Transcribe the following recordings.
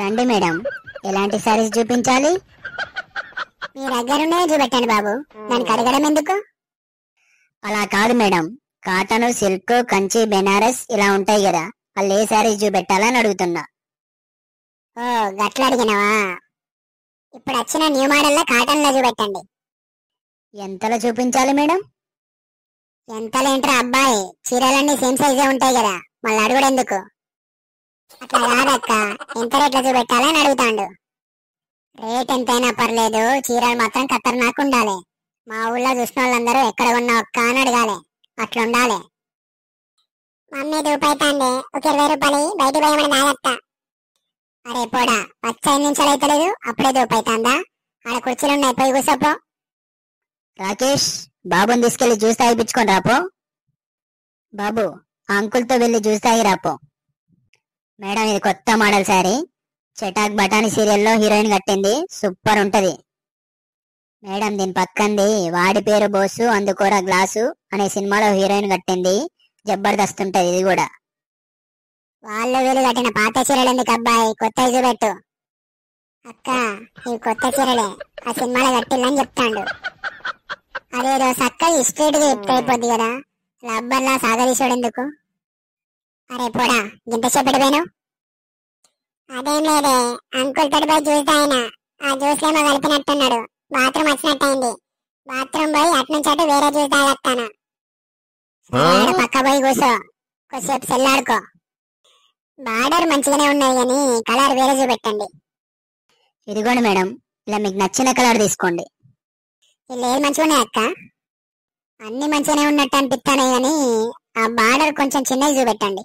రండి మేడం, ఎలాంటి సారీస్ చూపించాలి? మీ దగ్గరుండే చూపెట్టండి బాబు, దానికి అడగడం ఎందుకు? అలా కాదు madam, cotton, silk, Kanchi, Banaras ఇలా ఉంటాయి కదా, వాళ్ళు ఏ సారీస్ చూపెట్టాలని అడుగుతున్నా. ఓ గట్ల అడిగినవా? ఇప్పుడు వచ్చిన న్యూ మోడల్లో కాటన్ లో చూపెట్టండి. ఎంతలో చూపించాలి మేడం? ఎంతలేంట్రా అబ్బాయి, చీరలన్నీ సేమ్ సైజే ఉంటాయి కదా, మళ్ళీ అడుగుడు ఎందుకు? అట్లా కాదక్క, ఎంత రేట్లో చూపెట్టాలని అడుగుతాండు. రేట్ ఎంతైనా పర్లేదు, చీరలు మాత్రం ఖతర్నాక్ ఉండాలి. మా ఊళ్ళో చూసిన వాళ్ళందరూ ఎక్కడ ఉన్నా ఒక్క అని అడగాలి, అట్లుండాలి. మమ్మీ రూపాయితాండి, ఒక 20 రూపాయలు బయట పోయమని నాగత్త. అరే పోడా, 5 నిమిషాలు అయితలేదు అప్పుడే దూపైతాందా? ఆడ కుర్చీలున్నాయి, పోయి కూసోపో. రాకేష్, బాబుని తీసుకెళ్లి జ్యూస్ తాగిపించుకొని రాపో. బాబు, ఆ అంకుల్తో వెళ్ళి జ్యూస్ తాగి రాపో. మేడం, ఇది కొత్త మోడల్ శారీ, చటాక్ బఠానీ సీరియల్లో హీరోయిన్ కట్టింది, సూపర్ ఉంటది. మేడం, దీని పక్కంది వాడి పేరు బోసు అందుకోరా గ్లాసు అనే సినిమాలో హీరోయిన్ కట్టింది, జబర్దస్త్ ఉంటది ఇది కూడా. వాళ్ళు వీళ్ళు కట్టిన పాత చీరలు ఎందుకు అబ్బాయి, కొత్త చూపెట్టు. అక్క, ఇవి కొత్త చీరలే, ఆ సినిమాలో కట్టిల్లని చెప్తాండు. అదేదో చక్కగా స్ట్రేట్ గా చెప్తే అయిపోద్ది కదా, లబ్బర్లా సాగరీసుడు ఎందుకు? అరే పోడా, గింత చెప్పడిపోయాను. అదేం లేదే, అంకుల్ తోటి పోయి జ్యూస్ తాగిన, ఆ జ్యూస్ ఏమో కలిపినట్టున్నాడు, బాత్రూమ్ వచ్చినట్టయింది, బాత్రూమ్ పోయి అట్నుంచి అటు వేరే జ్యూస్ తాగేస్తాను. పక్క పోయి కూసో, కొద్దిసేపు సెల్లాడుకో. బార్డర్ మంచిగానే ఉన్నాయి కానీ కలర్ వేరే చూపెట్టండి. ఇదిగోండి మేడం, ఇలా మీకు నచ్చిన కలర్ తీసుకోండి. వీళ్ళు ఏది మంచిగా ఉన్నాయి అక్క? అన్ని మంచిగానే ఉన్నట్టు అనిపిస్తానే కానీ ఆ బార్డర్ కొంచెం చిన్నది చూపెట్టండి.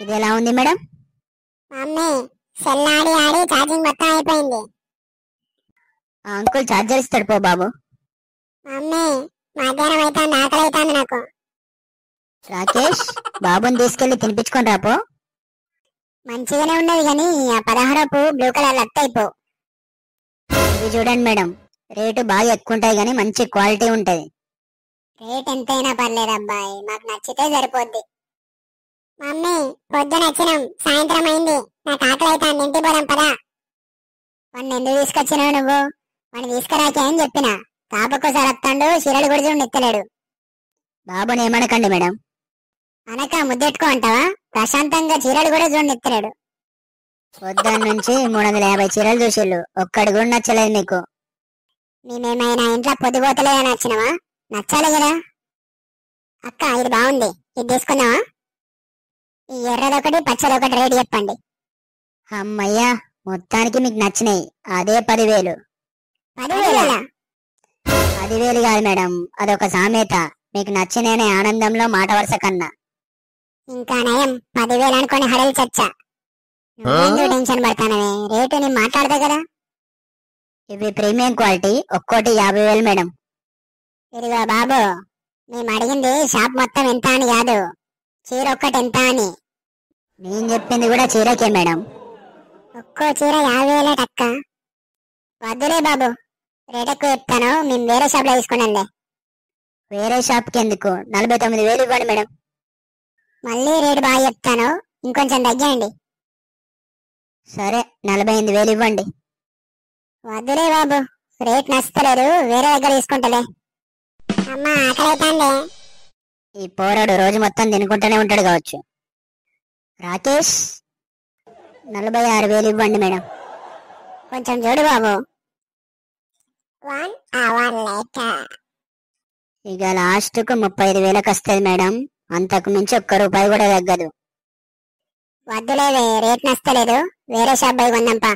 ఇది ఎలా ఉంది మేడం? మమ్మీ, సెల్ ఆడి ఆడి ఛార్జింగ్ మొత్తం అయిపోయింది. ఆ అంకుల్ ఛార్జర్ ఇస్తాడు, పో బాబు. మమ్మీ, మధ్యాహ్నం అవుతాంది, ఆకలి అవుతాంది నాకు. రాకేష్, బాబుని తీసుకెళ్లి తినిపించుకొని రాపో. మంచిగానే ఉన్నది కానీ ఆ 16 బ్లూ కలర్ అత్తయిపో. ఇవి చూడండి మేడం, రేటు బాగా ఎక్కువ ఉంటాయి కానీ మంచి క్వాలిటీ ఉంటది. రేట్ ఎంతైనా పర్లేదు అబ్బాయి, మాకు నచ్చితే సరిపోద్ది. మమ్మీ, పొద్దున వచ్చినాం, సాయంత్రం అయింది, నాకు ఆకలి అవుతాంది, ఇంటి పోదాం పదా. వాడిని ఎందుకు తీసుకొచ్చినావు నువ్వు? వాడిని తీసుకురాకే అని చెప్పిన, తాపకోసారి వస్తాడు, చీరలు కూడా చూడు ఎత్తలేడు. బాబుని ఏమనకండి మేడం. అనక ముద్దెట్టుకో అంటావా? ప్రశాంతంగా చీరలు కూడా చూడండి ఎత్తలేడు. పొద్దున్న నుంచి 350 చీరలు చూసిళ్ళు, ఒక్కడి కూడా నచ్చలేదు మీకు. మేమేమైనా ఇంట్లో పొద్దుపోతలేదని వచ్చినావా? నచ్చాలి కదా. అక్క, ఇది బాగుంది, ఇది తీసుకుందామా? ఈ ఎర్రదొకటి పచ్చదొకటి రేటు చెప్పండి. అమ్మయ్యా, మొత్తానికి మీకు నచ్చినాయి, అదే 10,000. 10,000? 10,000 కాదు మేడం, అదొక సామెత, మీకు నచ్చిననే ఆనందంలో మాట వరుస కన్నా. ఇంకా నయం, 10,000 అనుకొని హడలు చచ్చా. నువ్వెందుకు టెన్షన్ పడతానవే, రేటు నేను మాట్లాడతా కదా. ఇవి ప్రీమియం క్వాలిటీ, ఒక్కోటి 50,000 మేడం. ఇదిగో బాబు, మేము అడిగింది షాప్ మొత్తం ఎంత అని కాదు, చీర ఒక్కటి ఎంత అని. నేను చెప్పింది కూడా చీరకే మేడం. ఒక్కో చీర 50,000 టక్క. వద్దులే బాబు, రేట్ ఎక్కువ చెప్తాను, మేము వేరే షాప్ లో తీసుకున్నాంలే. వేరే షాప్కి ఎందుకు, 49,000 ఇవ్వండి మేడం. మళ్ళీ రేటు బాగా చెప్తాను, ఇంకొంచెం తగ్గియండి. సరే, 48,000 ఇవ్వండి. వద్దులే బాబు, రేట్ నచ్చలేదు, వేరే దగ్గర తీసుకుంటలే. అమ్మా, ఆకలైతాండే. ఈ పోరాడు రోజు మొత్తం తినుకుంటూనే ఉంటాడు కావచ్చు. రాకేష్, 46,000 ఇవ్వండి మేడం. కొంచెం చూడు బాబు. 1 hour later. ఇక లాస్ట్ కు 35,000కి వస్తుంది మేడం, అంతకు మించి ఒక్క రూపాయి కూడా తగ్గదు. వద్దులేవే, రేట్ నచ్చలేదు, వేరే షాప్ పోయి కొందాంపా.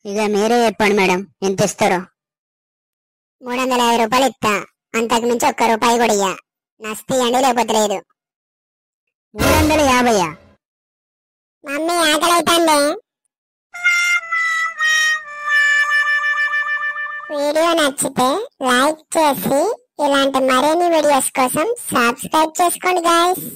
ఇక మీరే చెప్పండి మేడం, ఎంత ఇస్తారో. 350 రూపాయలు ఇస్తా, అంతకు మించి ఒక్క రూపాయి కూడా ఇయ్య. నస్తే అండి, లేకపోతే లేదు. 350? మమ్మీ, ఆకలైతాండే. వీడియో నచ్చితే లైక్ చేసి ఇలాంటి మరిన్ని వీడియోస్ కోసం సబ్స్క్రైబ్ చేసుకోండి గైస్.